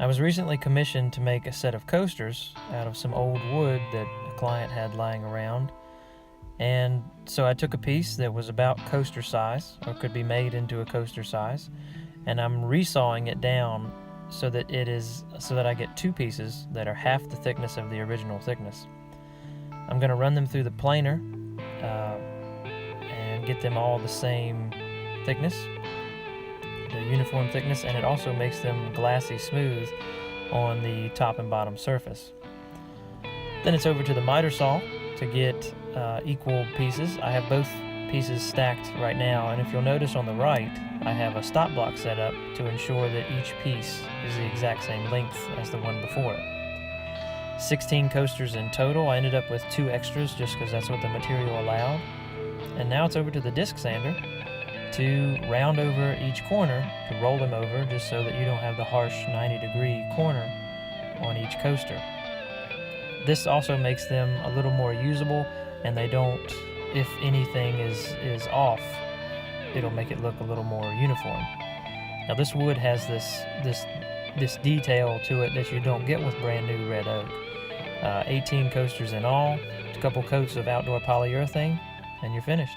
I was recently commissioned to make a set of coasters out of some old wood that a client had lying around, and so I took a piece that was about coaster size, or could be made into a coaster size, and I'm resawing it down so that I get two pieces that are half the thickness of the original thickness. I'm going to run them through the planer and get them all the same thickness, the uniform thickness, and it also makes them glassy smooth on the top and bottom surface. Then it's over to the miter saw to get equal pieces. I have both pieces stacked right now, and if you'll notice on the right, I have a stop block set up to ensure that each piece is the exact same length as the one before it. 16 coasters in total. I ended up with 2 extras just because that's what the material allowed. And now it's over to the disc sander to round over each corner, to roll them over just so that you don't have the harsh 90-degree corner on each coaster. This also makes them a little more usable, and they don't, if anything is off, it'll make it look a little more uniform. Now this wood has this detail to it that you don't get with brand new red oak. 18 coasters in all, a couple coats of outdoor polyurethane, and you're finished.